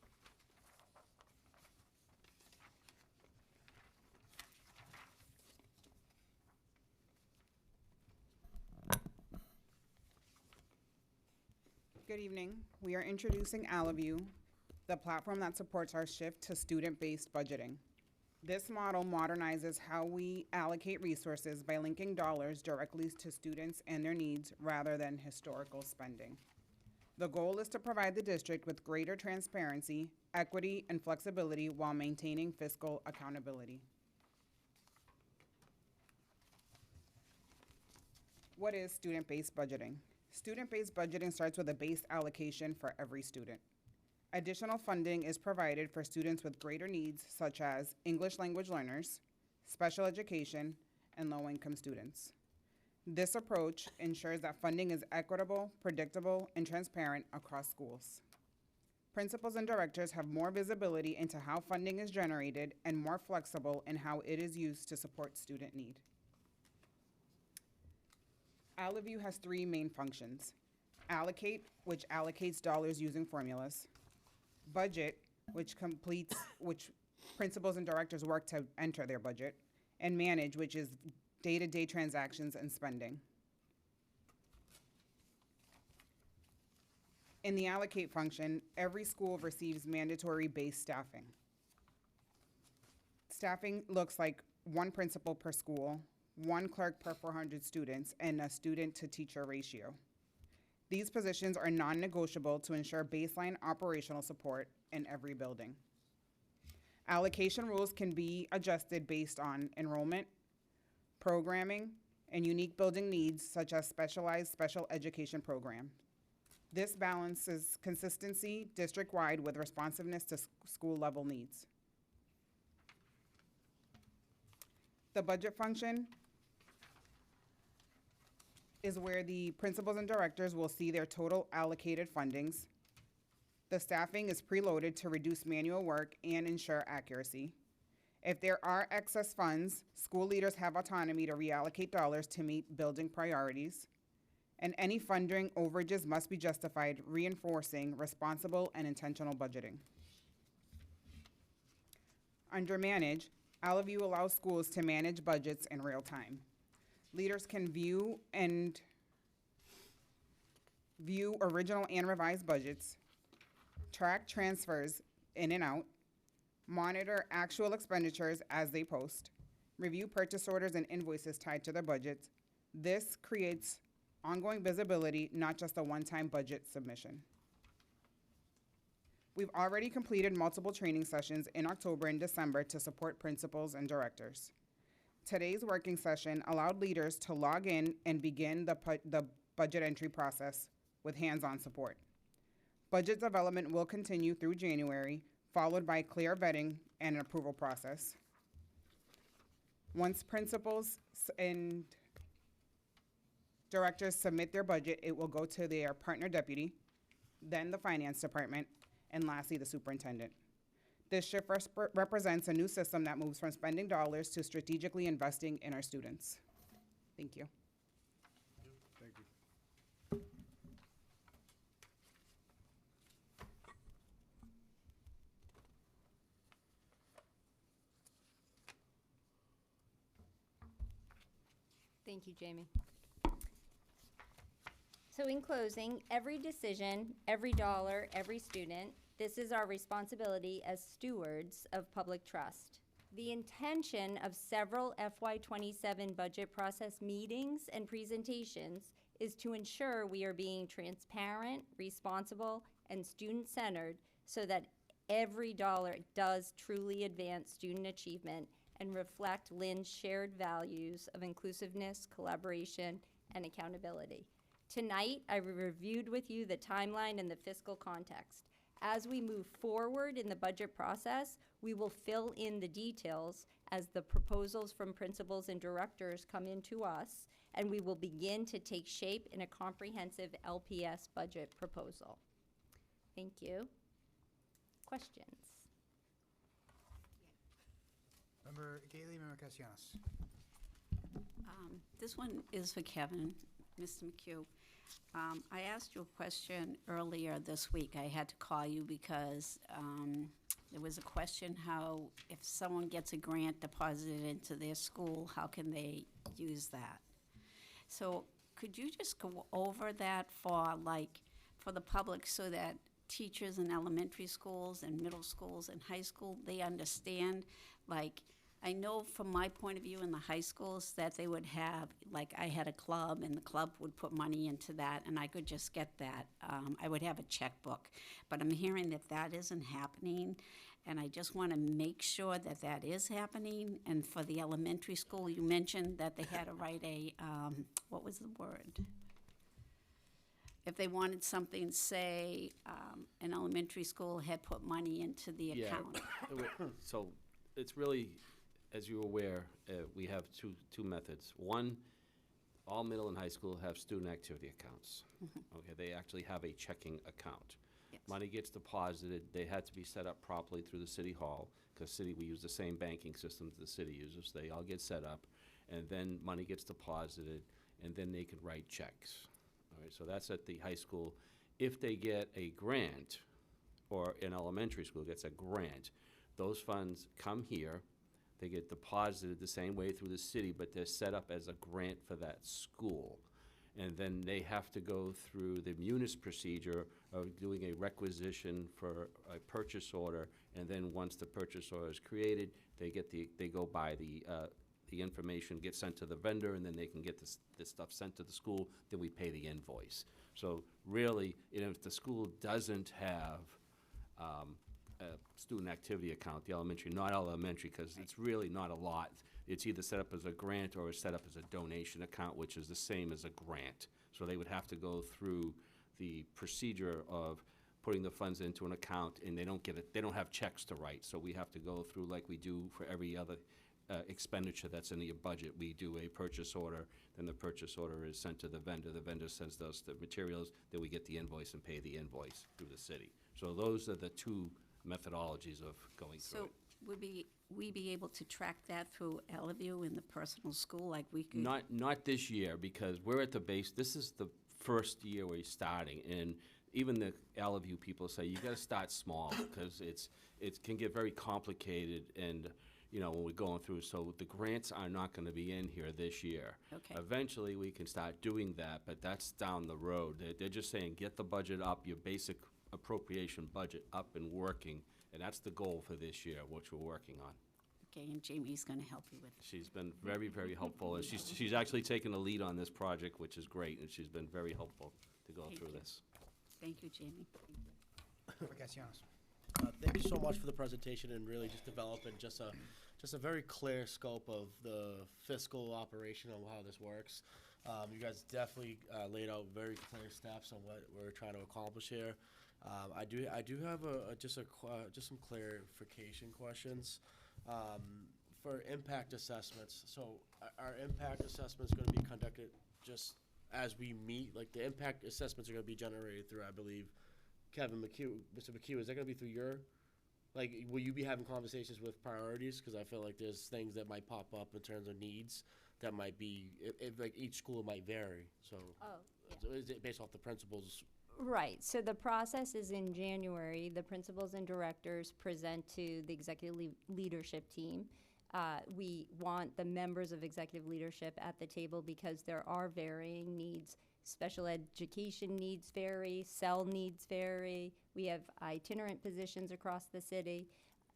Good evening. We are introducing Allaview, the platform that supports our shift to student-based budgeting. This model modernizes how we allocate resources by linking dollars directly to students and their needs rather than historical spending. The goal is to provide the district with greater transparency, equity, and flexibility while maintaining fiscal accountability. What is student-based budgeting? Student-based budgeting starts with a base allocation for every student. Additional funding is provided for students with greater needs such as English language learners, special education, and low-income students. This approach ensures that funding is equitable, predictable, and transparent across schools. Principals and directors have more visibility into how funding is generated and more flexible in how it is used to support student need. AllaView has three main functions: allocate, which allocates dollars using formulas; budget, which principals and directors work to enter their budget; and manage, which is day-to-day transactions and spending. In the allocate function, every school receives mandatory base staffing. Staffing looks like one principal per school, one clerk per 400 students, and a student-to-teacher ratio. These positions are non-negotiable to ensure baseline operational support in every building. Allocation rules can be adjusted based on enrollment, programming, and unique building needs such as specialized special education program. This balances consistency district-wide with responsiveness to school-level needs. The budget function is where the principals and directors will see their total allocated fundings. The staffing is preloaded to reduce manual work and ensure accuracy. If there are excess funds, school leaders have autonomy to reallocate dollars to meet building priorities, and any funding overages must be justified, reinforcing responsible and intentional budgeting. Under manage, AllaView allows schools to manage budgets in real time. Leaders can view original and revised budgets, track transfers in and out, monitor actual expenditures as they post, review purchase orders and invoices tied to their budgets. This creates ongoing visibility, not just a one-time budget submission. We've already completed multiple training sessions in October and December to support principals and directors. Today's working session allowed leaders to log in and begin the budget entry process with hands-on support. Budget development will continue through January, followed by clear vetting and an approval process. Once principals and directors submit their budget, it will go to their partner deputy, then the finance department, and lastly, the superintendent. This shift represents a new system that moves from spending dollars to strategically investing in our students. Thank you. Thank you. Thank you, Jamie. So in closing, every decision, every dollar, every student, this is our responsibility as stewards of public trust. The intention of several FY27 budget process meetings and presentations is to ensure we are being transparent, responsible, and student-centered so that every dollar does truly advance student achievement and reflect Lynn's shared values of inclusiveness, collaboration, and accountability. Tonight, I reviewed with you the timeline and the fiscal context. As we move forward in the budget process, we will fill in the details as the proposals from principals and directors come into us, and we will begin to take shape in a comprehensive LPS budget proposal. Thank you. Questions? Member Gailey, Member Castellanos. This one is for Kevin, Mr. McHugh. I asked you a question earlier this week. I had to call you because there was a question how if someone gets a grant deposited into their school, how can they use that? So could you just go over that for the public so that teachers in elementary schools and middle schools and high school, they understand, I know from my point of view in the high schools that they would have, I had a club and the club would put money into that and I could just get that. I would have a checkbook. But I'm hearing that that isn't happening and I just want to make sure that that is happening. And for the elementary school, you mentioned that they had to write a, what was the word? if they wanted something, say, an elementary school had put money into the Yeah. account. So it's really, as you're aware, we have two methods. One, all middle and high school have student activity accounts. Okay, they actually have a checking account. Yes. Money gets deposited, they had to be set up properly through the city hall, because we use the same banking system the city uses. They all get set up, and then money gets deposited, and then they can write checks. All right, so that's at the high school. If they get a grant, or an elementary school gets a grant, those funds come here, they get deposited the same way through the city, but they're set up as a grant for that school. And then they have to go through the munis procedure of doing a requisition for a purchase order, and then once the purchase order is created, they go by the information, gets sent to the vendor, and then they can get this stuff sent to the school, then we pay the invoice. So really, if the school doesn't have a student activity account, the elementary, not all elementary, because it's really not a lot. It's either set up as a grant or it's set up as a donation account, which is the same as a grant. So they would have to go through the procedure of putting the funds into an account, and they don't have checks to write. So we have to go through, like we do for every other expenditure that's in your budget. We do a purchase order, then the purchase order is sent to the vendor sends us the materials, then we get the invoice and pay the invoice through the city. So those are the two methodologies of going through So it. would we be able to track that through Eleview in the personal school, like we could? Not this year, because we're at the base, this is the first year we're starting, and even the Eleview people say, you gotta start small, because it can get very complicated, and, when we're going through, so the grants are not gonna be in here this year. Okay. Eventually, we can start doing that, but that's down the road. They're just saying, get the budget up, your basic appropriation budget up and working, and that's the goal for this year, which we're working on. Okay, and Jamie's going to help you with it. She's been very, very helpful, and she's actually taken the lead on this project, which is great, and she's been very helpful to go Thank through you. this. Thank you, Jamie. Vacaciones. Thank you so much for the presentation and really just developing just a very clear scope of the fiscal operation and how this works. You guys definitely laid out very clear steps on what we're trying to accomplish here. I do have just some clarification questions for impact assessments. So are impact assessments going to be conducted just as we meet? Like the impact assessments are going to be generated through, I believe, Kevin McHugh, Mr. McHugh. Is that going to be through your? Like, will you be having conversations with priorities? Because I feel like there's things that might pop up in terms of needs that might be, like each school might vary. So, so is it based off the principals? Right, so the process is in January. The principals and directors present to the executive leadership team. We want the members of executive leadership at the table because there are varying needs. Special education needs vary, cell needs vary. We have itinerant positions across the city,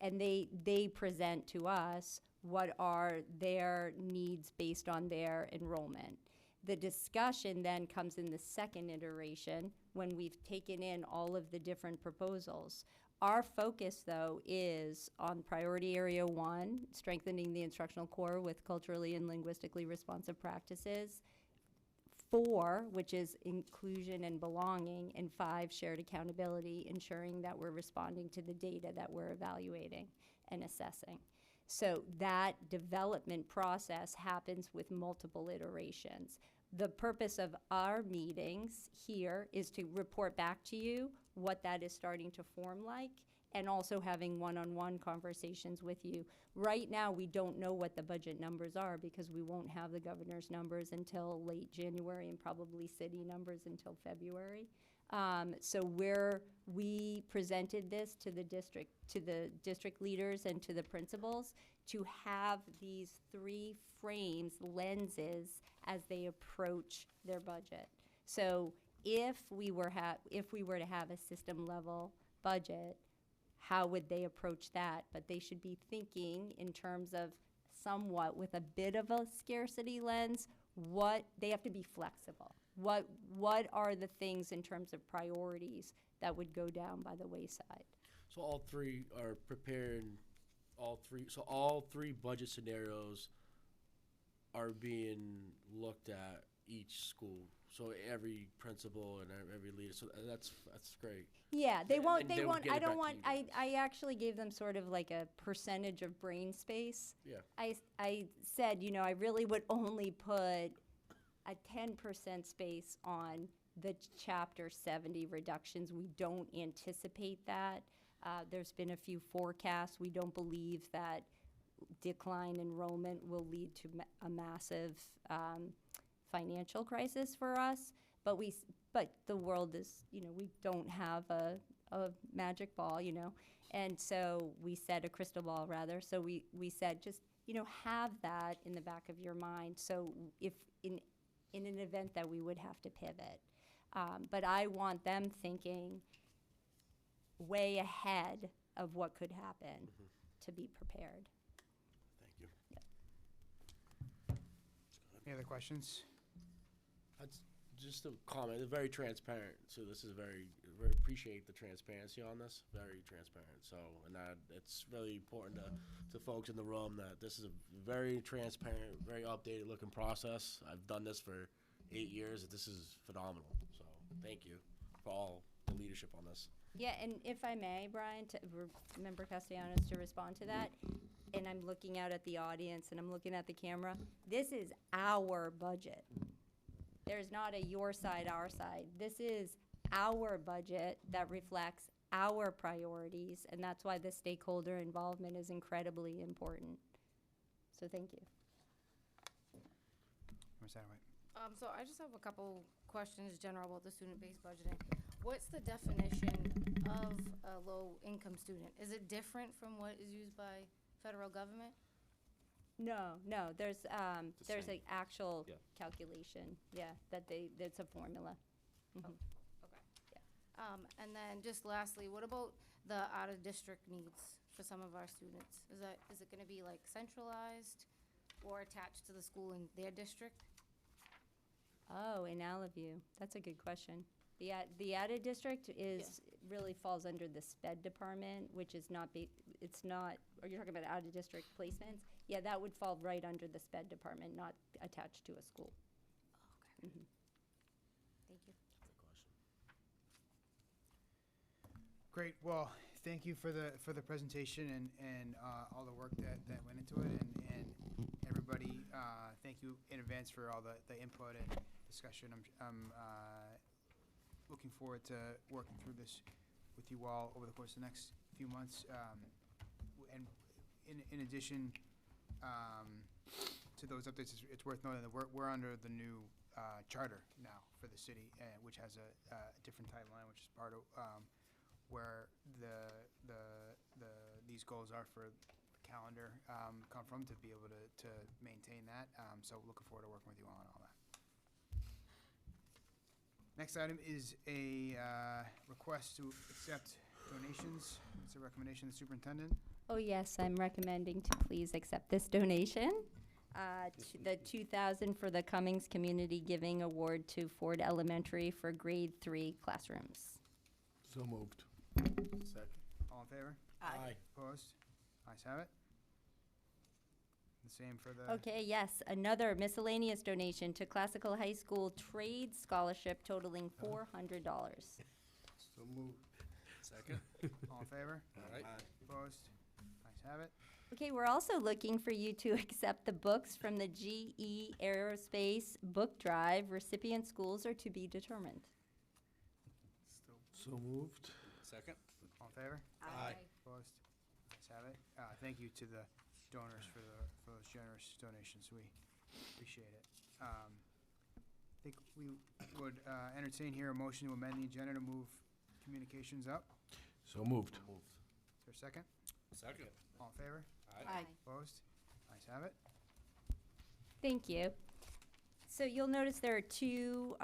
and they present to us what are their needs based on their enrollment. The discussion then comes in the second iteration when we've taken in all of the different proposals. Our focus, though, is on priority area 1, strengthening the instructional core with culturally and linguistically responsive practices. 4, which is inclusion and belonging, and 5, shared accountability, ensuring that we're responding to the data that we're evaluating and assessing. So that development process happens with multiple iterations. The purpose of our meetings here is to report back to you what that is starting to form like, and also having one-on-one conversations with you. Right now, we don't know what the budget numbers are because we won't have the governor's numbers until late January and probably city numbers until February. So we presented this to the district leaders and to the principals to have these 3 frames, lenses, as they approach their budget. So if we were to have a system level budget, how would they approach that? But they should be thinking in terms of somewhat with a bit of a scarcity lens. They have to be flexible. What are the things in terms of priorities that would go down by the wayside? So all 3 are prepared. So all 3 budget scenarios are being looked at each school, so every principal and every leader, so that's great. Yeah, they And won't, they they would won't, get I it don't back want, to you I actually gave them sort of like a percentage of brain space. Yeah. I said, you know, I really would only put a 10% space on the chapter 70 reductions. We don't anticipate that. There's been a few forecasts. We don't believe that decline enrollment will lead to a massive financial crisis for us. But the world is, you know, we don't have a magic ball, you know, and so we said, a crystal ball rather. So we said, just, you know, have that in the back of your mind. So if in an event that we would have to pivot, but I want them thinking way ahead of what could happen to be prepared. Thank you. Any other questions? That's just a comment. They're very transparent, so this is very appreciate the transparency on this. Very transparent. So, and that it's really important to folks in the room that this is a very transparent, very updated looking process. I've done this for 8 years. This is phenomenal. So, thank you for all the leadership on this. Yeah, and if I may, Brian, Member Castellanos, to respond to that, and I'm looking out at the audience and I'm looking at the camera, this is our budget. There's not a your side, our side. This is our budget that reflects our priorities, and that's why the stakeholder involvement is incredibly important. So thank you. Ms. Satterwhite. So I just have a couple questions general about the student-based budgeting. What's the definition of a low-income student? Is it different from what is used by federal government? No, there's an same. actual Yeah. calculation, that's a formula. Mhm. Okay. Yeah. And then just lastly, what about the out-of-district needs for some of our students? Is it gonna be like centralized or attached to the school in their district? Oh, in Allevue, that's a good question. The added district really falls under the SPED department, which is or you're talking about out of district placements? Yeah, that would fall right under the SPED department, not attached to a school. Oh, okay. Mhm. Thank you. Great, well, thank you for the presentation and all the work that went into it, and everybody, thank you in advance for all the input and discussion. I'm looking forward to working through this with you all over the course of the next few months. And in addition to those updates, it's worth noting that we're under the new charter now for the city, which has a different timeline, which is part of where these goals are for the calendar come from, to be able to maintain that. So looking forward to working with you all on all that. Next item is a request to accept donations. It's a recommendation of the superintendent. Oh, yes, I'm recommending to please accept this donation. The $2,000 for the Cummings Community Giving Award to Ford Elementary for grade 3 classrooms. So moved. Second. All in favor? Aye. Opposed? Ayes have it. The same for the. Okay, yes, another miscellaneous donation to Classical High School Trade Scholarship totaling $400. So moved. Second. All in favor? All right. Opposed? Ayes have it. Okay, we're also looking for you to accept the books from the GE Aerospace Book Drive. Recipient schools are to be determined. So moved. Second. All in favor? Aye. Opposed? Ayes have it. Thank you to the donors for those generous donations. We appreciate it. I think we would entertain here a motion to amend the agenda to move communications up. So moved. Is there a second? Second. All in favor? Aye. Opposed? Ayes have it. Thank you. So you'll notice there are two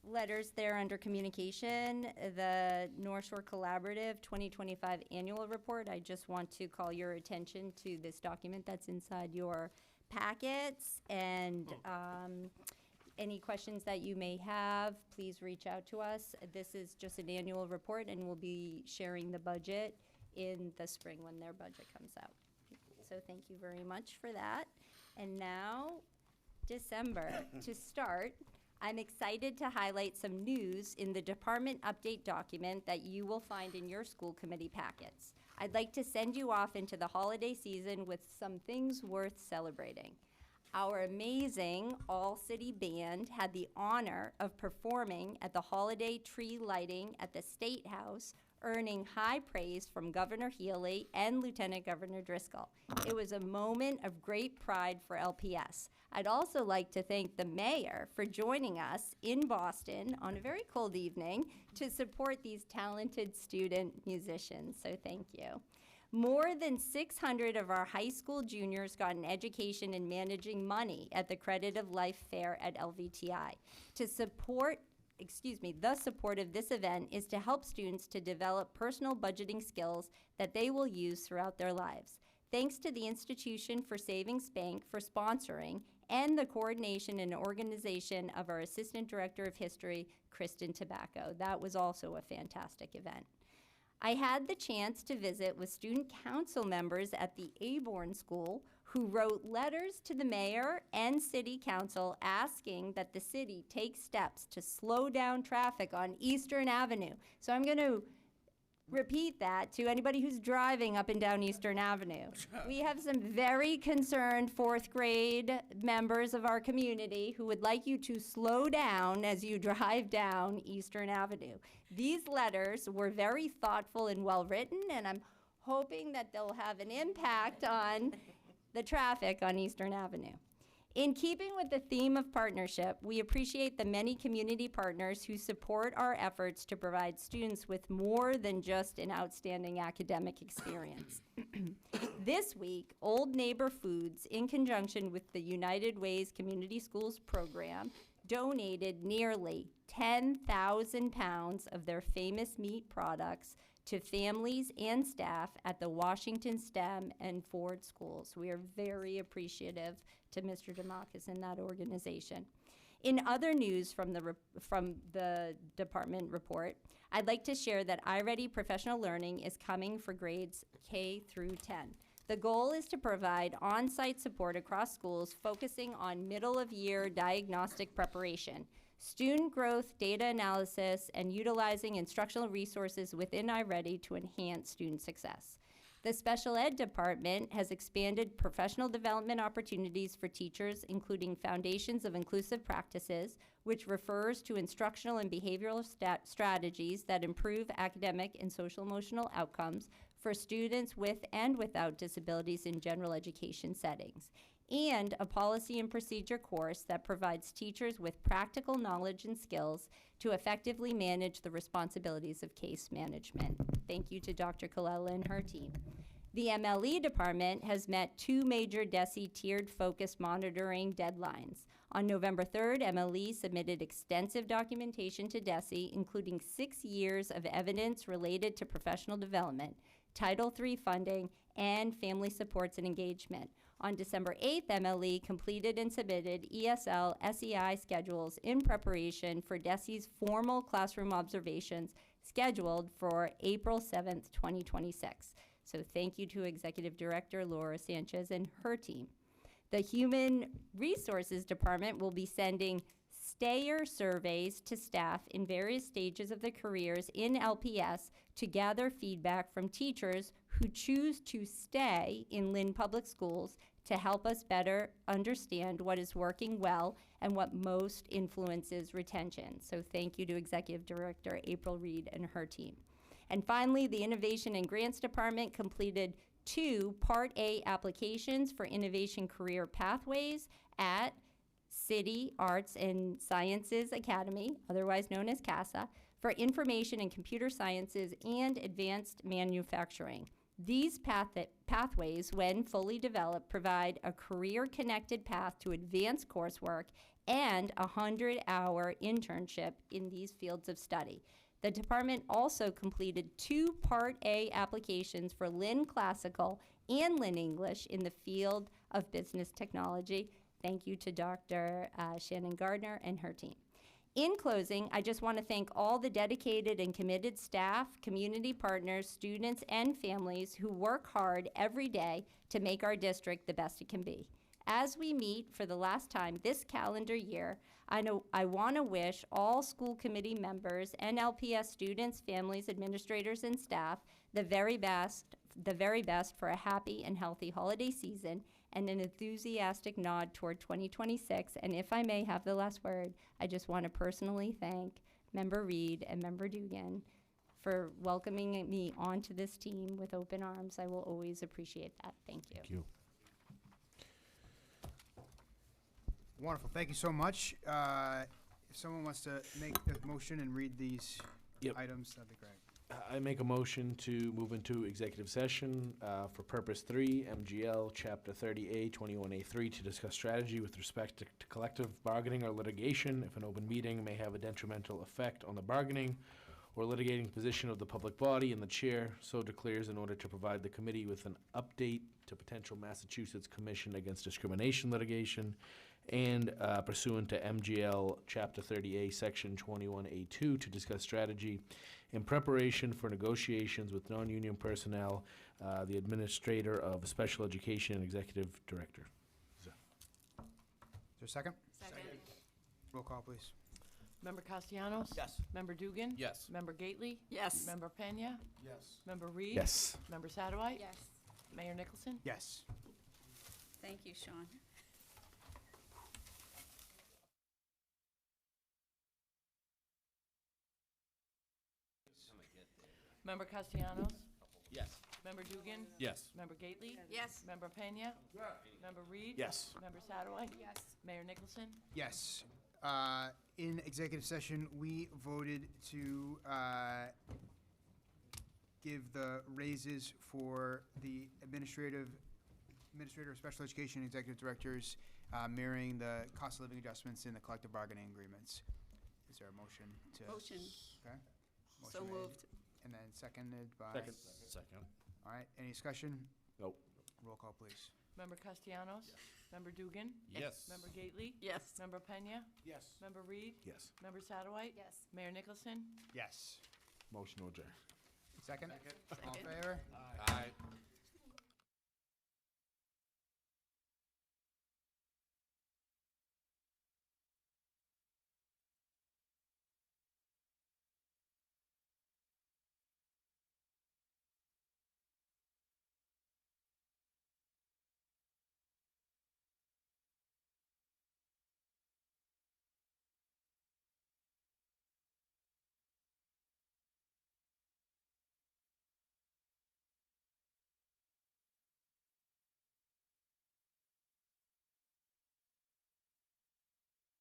letters there under communication. The North Shore Collaborative 2025 Annual Report. I just want to call your attention to this document that's inside your packets, and any questions that you may have, please reach out to us. This is just an annual report, and we'll be sharing the budget in the spring when their budget comes out. So thank you very much for that. And now, December. To start, I'm excited to highlight some news in the department update document that you will find in your school committee packets. I'd like to send you off into the holiday season with some things worth celebrating. Our amazing all-city band had the honor of performing at the holiday tree lighting at the State House, earning high praise from Governor Healy and Lieutenant Governor Driscoll. It was a moment of great pride for LPS. I'd also like to thank the mayor for joining us in Boston on a very cold evening to support these talented student musicians, so thank you. More than 600 of our high school juniors got an education in managing money at the Credit of Life Fair at LVTI. The support of this event is to help students to develop personal budgeting skills that they will use throughout their lives. Thanks to the Institution for Savings Bank for sponsoring and the coordination and organization of our Assistant Director of History, Kristen Tobacco. That was also a fantastic event. I had the chance to visit with student council members at the Aborn School who wrote letters to the mayor and city council asking that the city take steps to slow down traffic on Eastern Avenue. So I'm going to repeat that to anybody who's driving up and down Eastern Avenue. We have some very concerned fourth grade members of our community who would like you to slow down as you drive down Eastern Avenue. These letters were very thoughtful and well written, and I'm hoping that they'll have an impact on the traffic on Eastern Avenue. In keeping with the theme of partnership, we appreciate the many community partners who support our efforts to provide students with more than just an outstanding academic experience. This week, Old Neighbor Foods, in conjunction with the United Ways Community Schools program, donated nearly 10,000 pounds of their famous meat products to families and staff at the Washington STEM and Ford schools. We are very appreciative to Mr. DeMarcus and that organization. In other news from the department report, I'd like to share that iReady Professional Learning is coming for grades K through 10. The goal is to provide on-site support across schools focusing on middle-of-year diagnostic preparation, student growth, data analysis, and utilizing instructional resources within iReady to enhance student success. The special ed department has expanded professional development opportunities for teachers, including Foundations of Inclusive Practices, which refers to instructional and behavioral strategies that improve academic and social emotional outcomes for students with and without disabilities in general education settings, and a policy and procedure course that provides teachers with practical knowledge and skills to effectively manage the responsibilities of case management. Thank you to Dr. Colella and her team. The MLE department has met 2 major DESE tiered focus monitoring deadlines. On November 3rd, MLE submitted extensive documentation to DESE, including 6 years of evidence related to professional development, Title III funding, and family supports and engagement. On December 8th, MLE completed and submitted ESL SEI schedules in preparation for DESE's formal classroom observations scheduled for April 7th, 2026. So thank you to Executive Director Laura Sanchez and her team. The Human Resources Department will be sending stayer surveys to staff in various stages of their careers in LPS to gather feedback from teachers who choose to stay in Lynn Public Schools to help us better understand what is working well and what most influences retention. So thank you to Executive Director April Reed and her team. And finally, the Innovation and Grants Department completed 2 Part A applications for Innovation Career Pathways at City Arts and Sciences Academy, otherwise known as CASA, for Information and Computer Sciences and Advanced Manufacturing. These pathways, when fully developed, provide a career-connected path to advanced coursework and a 100-hour internship in these fields of study. The department also completed 2 Part A applications for Lynn Classical and Lynn English in the field of business technology. Thank you to Dr. Shannon Gardner and her team. In closing, I just want to thank all the dedicated and committed staff, community partners, students, and families who work hard every day to make our district the best it can be. as we meet for the last time this calendar year, I want to wish all school committee members and LPS students, families, administrators, and staff the very best for a happy and healthy holiday season and an enthusiastic nod toward 2026. And if I may have the last word, I just want to personally thank Member Reed and Member Dugan for welcoming me onto this team with open arms. I will always appreciate that. Thank you. Thank you. Wonderful, thank you so much. If someone wants to make a motion and read these Yep. items, that'd be great. I make a motion to move into executive session for purpose 3, MGL, Chapter 30A, 21A3, to discuss strategy with respect to collective bargaining or litigation if an open meeting may have a detrimental effect on the bargaining or litigating position of the public body, and the chair so declares in order to provide the committee with an update to potential Massachusetts Commission Against Discrimination litigation and pursuant to MGL Chapter 30A, Section 21A2, to discuss strategy in preparation for negotiations with non-union personnel, the Administrator of Special Education and Executive Director. Is there a second? Second. Roll call, please. Member Castellanos? Yes. Member Dugan? Yes. Member Gately? Yes. Member Pena? Yes. Member Reed? Yes. Member Satterwhite? Yes. Mayor Nicholson? Yes. Thank you, Sean. Member Castellanos? Yes. Member Dugan? Yes. Member Gately? Yes. Member Pena? Member Reed? Yes. Member Satterwhite? Yes. Mayor Nicholson? Yes. In executive session, we voted to give the raises for the administrator of special education and executive directors, mirroring the cost of living adjustments in the collective bargaining agreements. Is there a motion to? Motion. Okay. So Motion made, moved. and then seconded by? Second. Second. All right, any discussion? Nope. Roll call, please. Member Castellanos? Member Dugan? Yes. Member Gately? Yes. Member Pena? Yes. Member Reed? Yes. Member Satterwhite? Yes. Mayor Nicholson? Yes. Motion to adjourn. Second? All in favor? Aye.